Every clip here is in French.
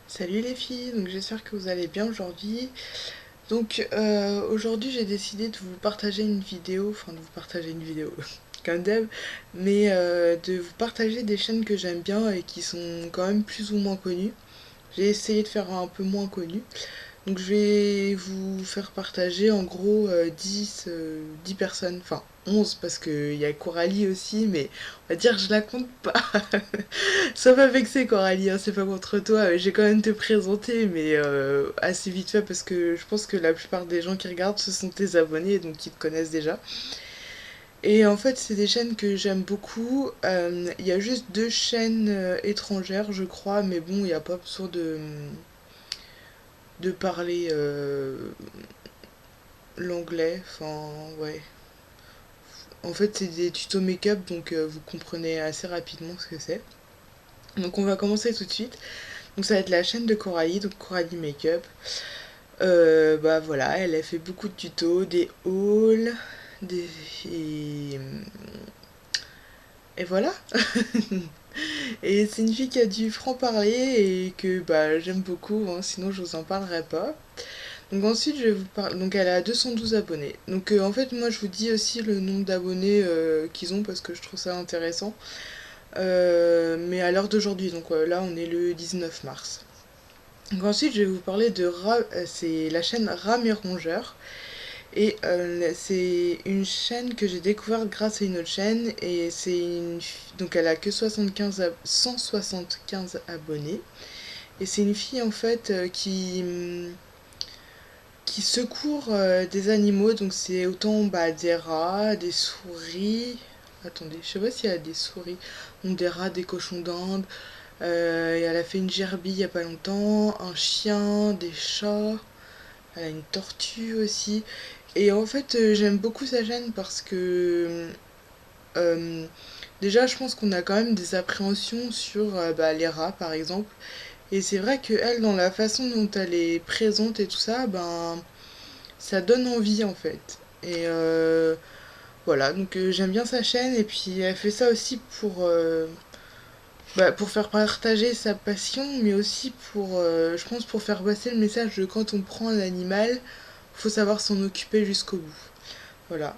Salut les filles, donc j'espère que vous allez bien aujourd'hui. Donc aujourd'hui j'ai décidé de vous partager une vidéo, enfin de vous partager une vidéo comme d'hab, mais de vous partager des chaînes que j'aime bien et qui sont quand même plus ou moins connues. J'ai essayé de faire un peu moins connu. Donc je vais vous faire partager en gros 10 personnes, enfin 11 parce qu'il y a Coralie aussi, mais on va dire que je la compte pas. Ça va vexer Coralie, hein, c'est pas contre toi, j'ai quand même te présenter, mais assez vite fait parce que je pense que la plupart des gens qui regardent ce sont tes abonnés, donc ils te connaissent déjà. Et en fait c'est des chaînes que j'aime beaucoup, il y a juste deux chaînes étrangères je crois, mais bon il n'y a pas besoin de parler l'anglais, enfin ouais. En fait c'est des tutos make-up donc vous comprenez assez rapidement ce que c'est. Donc on va commencer tout de suite. Donc ça va être la chaîne de Coralie, donc Coralie Makeup. Bah voilà, elle a fait beaucoup de tutos, des hauls, des... et voilà. Et c'est une fille qui a du franc-parler et que bah j'aime beaucoup, hein, sinon je vous en parlerai pas. Donc ensuite je vais vous parler, donc elle a 212 abonnés. Donc en fait moi je vous dis aussi le nombre d'abonnés qu'ils ont parce que je trouve ça intéressant. Mais à l'heure d'aujourd'hui, donc là on est le 19 mars. Donc ensuite je vais vous parler de c'est la chaîne Ram et Rongeur. Et c'est une chaîne que j'ai découverte grâce à une autre chaîne. Et donc elle a que 175 abonnés. Et c'est une fille en fait qui secourt des animaux. Donc c'est autant bah, des rats, des souris. Attendez, je sais pas s'il y a des souris. Donc des rats, des cochons d'Inde. Et elle a fait une gerbille il y a pas longtemps. Un chien, des chats. Elle a une tortue aussi. Et en fait, j'aime beaucoup sa chaîne parce que euh, déjà, je pense qu'on a quand même des appréhensions sur bah, les rats, par exemple. Et c'est vrai que elle, dans la façon dont elle est présente et tout ça, ben, ça donne envie en fait. Et voilà, donc j'aime bien sa chaîne. Et puis elle fait ça aussi pour faire partager sa passion, mais aussi je pense, pour faire passer le message de quand on prend un animal, faut savoir s'en occuper jusqu'au bout. Voilà.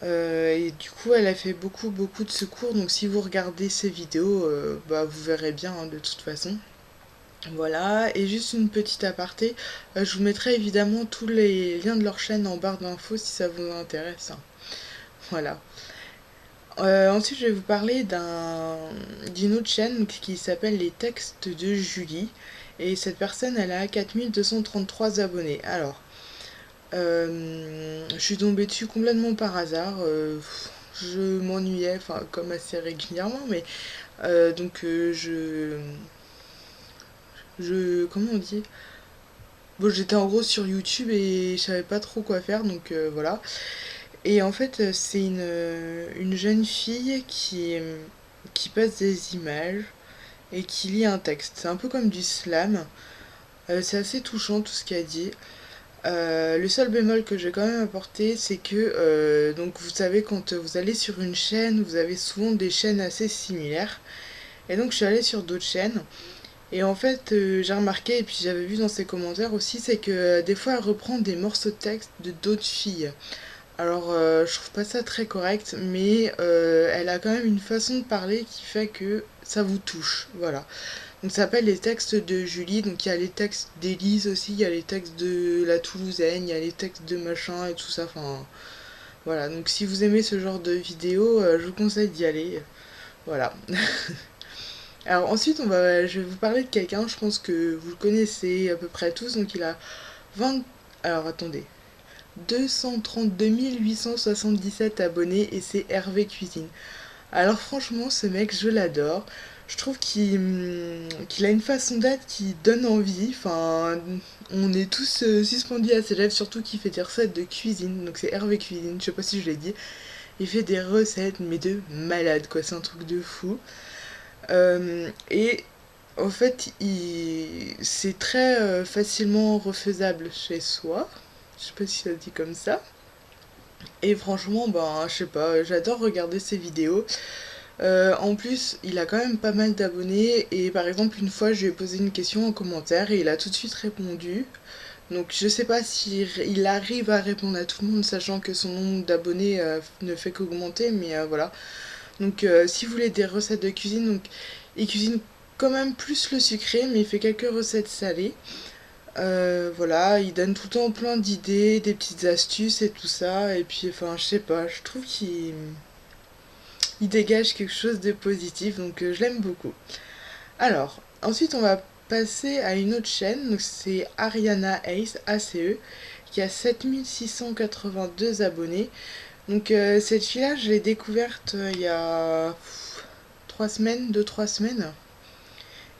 Et du coup, elle a fait beaucoup, beaucoup de secours. Donc, si vous regardez ces vidéos, bah, vous verrez bien hein, de toute façon. Voilà. Et juste une petite aparté, je vous mettrai évidemment tous les liens de leur chaîne en barre d'infos si ça vous intéresse, hein. Voilà. Ensuite, je vais vous parler d'une autre chaîne qui s'appelle Les Textes de Julie. Et cette personne, elle a 4233 abonnés. Alors, je suis tombée dessus complètement par hasard. Je m'ennuyais, enfin comme assez régulièrement, mais donc comment on dit? Bon, j'étais en gros sur YouTube et je savais pas trop quoi faire, donc voilà. Et en fait, c'est une jeune fille qui passe des images et qui lit un texte. C'est un peu comme du slam. C'est assez touchant tout ce qu'elle dit. Le seul bémol que j'ai quand même apporté, c'est que donc vous savez quand vous allez sur une chaîne, vous avez souvent des chaînes assez similaires. Et donc je suis allée sur d'autres chaînes. Et en fait, j'ai remarqué, et puis j'avais vu dans ses commentaires aussi, c'est que des fois elle reprend des morceaux de texte de d'autres filles. Alors je trouve pas ça très correct, mais elle a quand même une façon de parler qui fait que ça vous touche. Voilà. Donc ça s'appelle les textes de Julie, donc il y a les textes d'Élise aussi, il y a les textes de la Toulousaine, il y a les textes de machin et tout ça, enfin voilà, donc si vous aimez ce genre de vidéo, je vous conseille d'y aller, voilà. Alors ensuite je vais vous parler de quelqu'un, je pense que vous le connaissez à peu près tous, donc il a 20... Alors attendez, 232 877 abonnés et c'est Hervé Cuisine. Alors franchement, ce mec, je l'adore. Je trouve qu'il a une façon d'être qui donne envie. Enfin, on est tous suspendus à ses lèvres, surtout qu'il fait des recettes de cuisine. Donc c'est Hervé Cuisine, je sais pas si je l'ai dit. Il fait des recettes, mais de malade, quoi. C'est un truc de fou. Et en fait, c'est très facilement refaisable chez soi. Je sais pas si ça se dit comme ça. Et franchement, ben, je sais pas, j'adore regarder ses vidéos. En plus, il a quand même pas mal d'abonnés et par exemple une fois je lui ai posé une question en commentaire et il a tout de suite répondu. Donc je sais pas si il arrive à répondre à tout le monde sachant que son nombre d'abonnés ne fait qu'augmenter, mais voilà. Donc si vous voulez des recettes de cuisine, donc il cuisine quand même plus le sucré mais il fait quelques recettes salées. Voilà, il donne tout le temps plein d'idées, des petites astuces et tout ça. Et puis enfin je sais pas, je trouve qu'il dégage quelque chose de positif, donc je l'aime beaucoup. Alors, ensuite on va passer à une autre chaîne, donc c'est Ariana Ace, ACE, qui a 7682 abonnés. Donc cette fille-là, je l'ai découverte il y a 3 semaines, 2-3 semaines.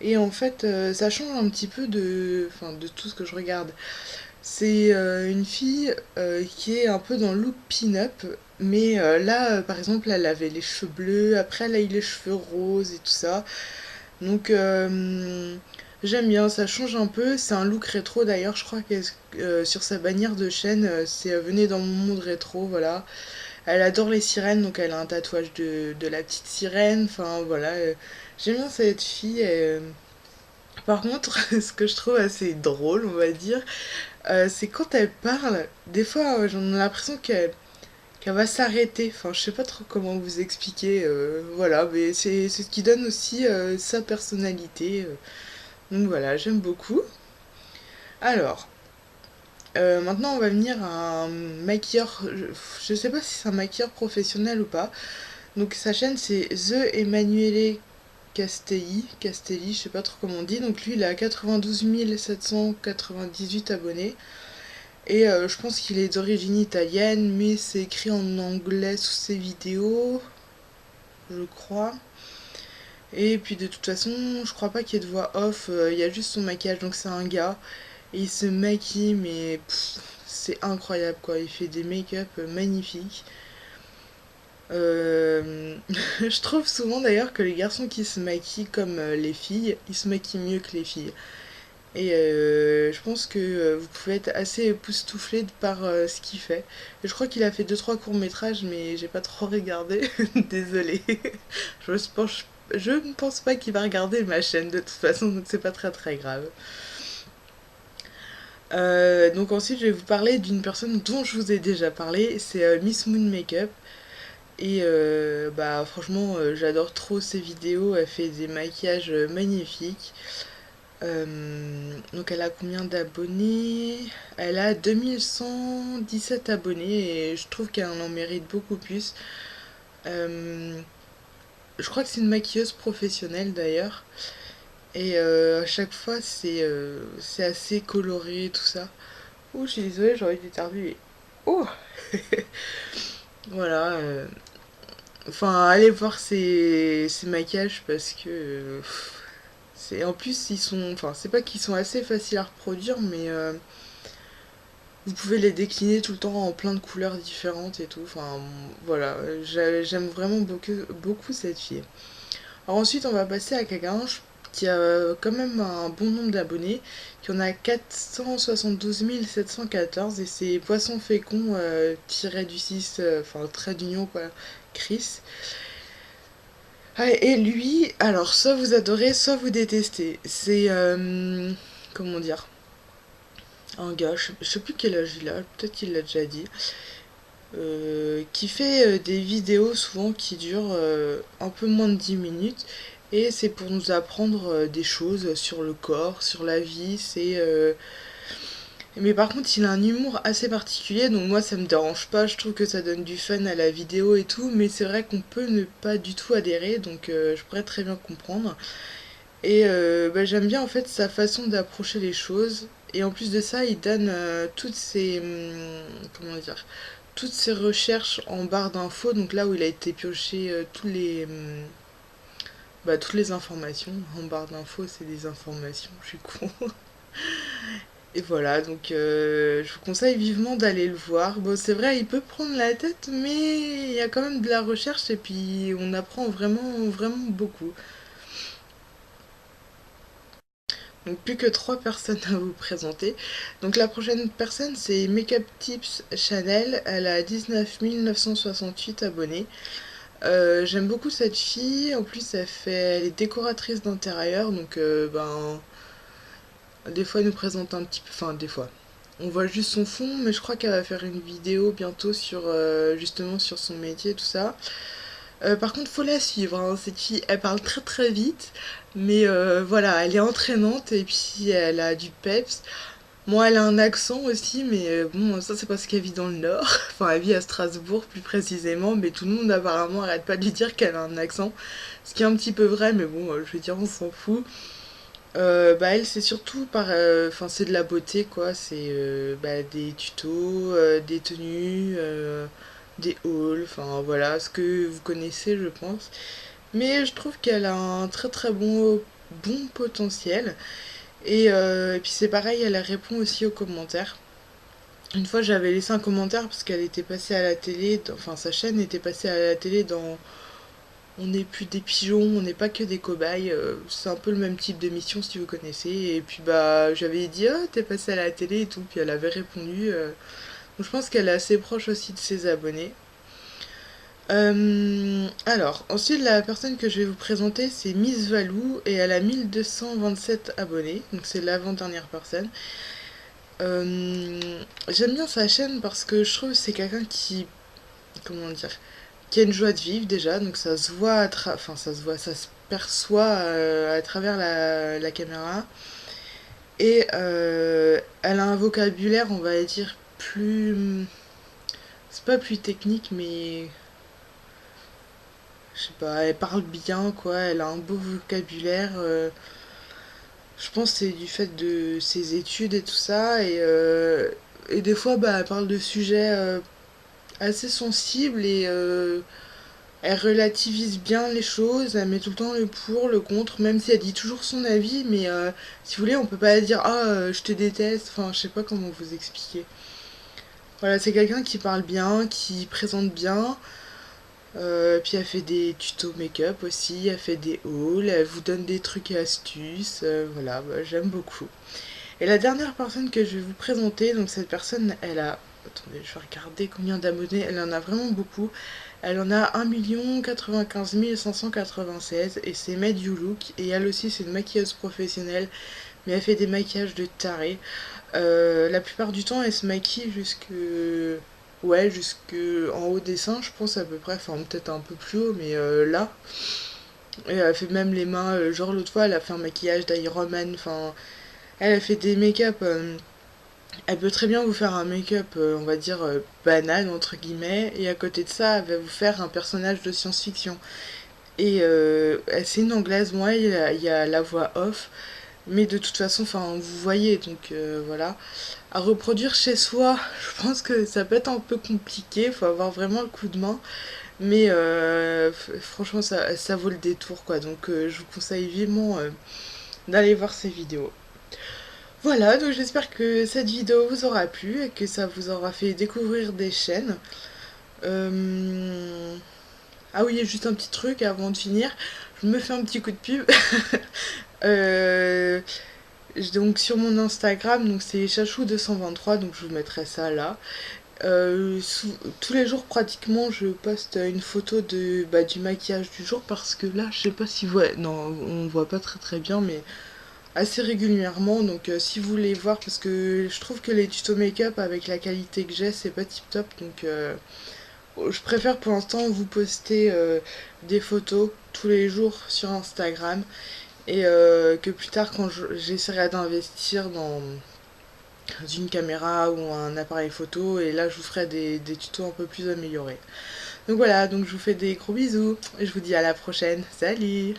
Et en fait, ça change un petit peu enfin, de tout ce que je regarde. C'est une fille qui est un peu dans le look pin-up, mais là, par exemple, elle avait les cheveux bleus, après elle a eu les cheveux roses et tout ça. Donc j'aime bien, ça change un peu. C'est un look rétro d'ailleurs, je crois que sur sa bannière de chaîne, c'est Venez dans mon monde rétro, voilà. Elle adore les sirènes, donc elle a un tatouage de la petite sirène, enfin voilà. J'aime bien cette fille. Par contre, ce que je trouve assez drôle, on va dire, c'est quand elle parle, des fois j'en ai l'impression qu'elle va s'arrêter. Enfin, je sais pas trop comment vous expliquer. Voilà, mais c'est ce qui donne aussi sa personnalité. Donc voilà, j'aime beaucoup. Alors, maintenant on va venir à un maquilleur. Je sais pas si c'est un maquilleur professionnel ou pas. Donc sa chaîne c'est The Emanuele Castelli, je sais pas trop comment on dit. Donc lui il a 92 798 abonnés. Et je pense qu'il est d'origine italienne, mais c'est écrit en anglais sous ses vidéos, je crois. Et puis de toute façon, je crois pas qu'il y ait de voix off, il y a juste son maquillage, donc c'est un gars. Et il se maquille, mais c'est incroyable quoi, il fait des make-up magnifiques. Je trouve souvent d'ailleurs que les garçons qui se maquillent comme les filles, ils se maquillent mieux que les filles. Et je pense que vous pouvez être assez époustouflé par ce qu'il fait. Et je crois qu'il a fait deux trois courts-métrages, mais j'ai pas trop regardé. Désolée. Je, je ne pense pas qu'il va regarder ma chaîne de toute façon, donc c'est pas très très grave. Donc ensuite, je vais vous parler d'une personne dont je vous ai déjà parlé. C'est Miss Moon Makeup. Et bah franchement, j'adore trop ses vidéos. Elle fait des maquillages magnifiques. Donc elle a combien d'abonnés? Elle a 2117 abonnés et je trouve qu'elle en mérite beaucoup plus. Euh, je crois que c'est une maquilleuse professionnelle d'ailleurs. Et à chaque fois c'est assez coloré tout ça. Oh je suis désolée, j'ai envie d'éternuer. Oh voilà. Enfin allez voir ses maquillages parce que c'est en plus ils sont, enfin c'est pas qu'ils sont assez faciles à reproduire, mais vous pouvez les décliner tout le temps en plein de couleurs différentes et tout. Enfin voilà, j'aime vraiment beaucoup cette fille. Alors ensuite on va passer à quelqu'un qui a quand même un bon nombre d'abonnés, qui en a 472 714 et c'est Poisson Fécond tiré du 6, enfin trait d'union quoi, Chris. Ah, et lui, alors soit vous adorez, soit vous détestez. C'est comment dire, un gars, je sais plus quel âge il a, peut-être qu'il l'a déjà dit, qui fait des vidéos souvent qui durent un peu moins de 10 minutes. Et c'est pour nous apprendre des choses sur le corps, sur la vie. Mais par contre, il a un humour assez particulier, donc moi ça me dérange pas. Je trouve que ça donne du fun à la vidéo et tout. Mais c'est vrai qu'on peut ne pas du tout adhérer, donc je pourrais très bien comprendre. Et bah, j'aime bien en fait sa façon d'approcher les choses. Et en plus de ça, il donne toutes ses comment dire, toutes ses recherches en barre d'infos. Donc là où il a été pioché bah, toutes les informations en barre d'infos, c'est des informations. Je suis con. Et voilà, donc je vous conseille vivement d'aller le voir. Bon, c'est vrai, il peut prendre la tête, mais il y a quand même de la recherche et puis on apprend vraiment, vraiment beaucoup. Donc plus que trois personnes à vous présenter. Donc la prochaine personne c'est Makeup Tips Chanel. Elle a 19 968 abonnés. J'aime beaucoup cette fille, en plus elle est décoratrice d'intérieur, donc ben des fois elle nous présente un petit peu, enfin des fois. On voit juste son fond, mais je crois qu'elle va faire une vidéo bientôt sur justement sur son métier, tout ça. Par contre, faut la suivre, hein. Cette fille, elle parle très très vite, mais voilà, elle est entraînante et puis elle a du peps. Moi, elle a un accent aussi, mais bon, ça c'est parce qu'elle vit dans le Nord. Enfin, elle vit à Strasbourg plus précisément, mais tout le monde apparemment arrête pas de lui dire qu'elle a un accent. Ce qui est un petit peu vrai, mais bon, je veux dire, on s'en fout. Bah elle, c'est surtout par... Enfin, c'est de la beauté, quoi. C'est bah, des tutos, des tenues, des hauls, enfin voilà, ce que vous connaissez, je pense. Mais je trouve qu'elle a un très très bon potentiel. Et puis c'est pareil, elle répond aussi aux commentaires. Une fois, j'avais laissé un commentaire parce qu'elle était passée à la télé, enfin sa chaîne était passée à la télé dans On n'est plus des pigeons, on n'est pas que des cobayes. C'est un peu le même type d'émission si vous connaissez. Et puis bah j'avais dit ah t'es passée à la télé et tout, puis elle avait répondu. Donc je pense qu'elle est assez proche aussi de ses abonnés. Alors, ensuite, la personne que je vais vous présenter, c'est Miss Valou, et elle a 1227 abonnés, donc c'est l'avant-dernière personne. J'aime bien sa chaîne parce que je trouve que c'est quelqu'un qui, comment dire, qui a une joie de vivre déjà, donc ça se voit, enfin ça se voit, ça se perçoit à travers la caméra. Et elle a un vocabulaire, on va dire, plus... C'est pas plus technique, mais je sais pas, elle parle bien, quoi, elle a un beau vocabulaire. Je pense que c'est du fait de ses études et tout ça. Et des fois, bah, elle parle de sujets assez sensibles et elle relativise bien les choses. Elle met tout le temps le pour, le contre, même si elle dit toujours son avis. Mais si vous voulez, on peut pas dire ah, je te déteste. Enfin, je sais pas comment vous expliquer. Voilà, c'est quelqu'un qui parle bien, qui présente bien. Puis elle fait des tutos make-up aussi, elle fait des hauls, elle vous donne des trucs et astuces, voilà, bah, j'aime beaucoup. Et la dernière personne que je vais vous présenter, donc cette personne, elle a... Attendez, je vais regarder combien d'abonnés, elle en a vraiment beaucoup. Elle en a 1 596 et c'est Made You Look. Et elle aussi, c'est une maquilleuse professionnelle, mais elle fait des maquillages de taré. La plupart du temps, elle se maquille jusque... Ouais, jusque en haut des seins, je pense à peu près, enfin peut-être un peu plus haut, mais là. Et elle fait même les mains, genre l'autre fois, elle a fait un maquillage d'Iron Man, enfin... Elle a fait des make-up... elle peut très bien vous faire un make-up, on va dire, banal, entre guillemets, et à côté de ça, elle va vous faire un personnage de science-fiction. Et c'est une anglaise, moi, il y a la voix off, mais de toute façon, enfin, vous voyez, donc voilà. À reproduire chez soi, je pense que ça peut être un peu compliqué, il faut avoir vraiment le coup de main, mais franchement, ça vaut le détour, quoi. Donc je vous conseille vivement d'aller voir ces vidéos. Voilà, donc j'espère que cette vidéo vous aura plu et que ça vous aura fait découvrir des chaînes. Euh, Ah oui, juste un petit truc avant de finir. Je me fais un petit coup de pub. Euh, Donc sur mon Instagram, donc c'est chachou223, donc je vous mettrai ça là. Tous les jours pratiquement je poste une photo du maquillage du jour parce que là je sais pas si vous... Ouais, non, on voit pas très très bien mais assez régulièrement, donc si vous voulez voir, parce que je trouve que les tutos make-up avec la qualité que j'ai c'est pas tip top, donc je préfère pour l'instant vous poster des photos tous les jours sur Instagram et que plus tard quand j'essaierai d'investir dans une caméra ou un appareil photo, et là je vous ferai des tutos un peu plus améliorés. Donc voilà, donc je vous fais des gros bisous et je vous dis à la prochaine. Salut!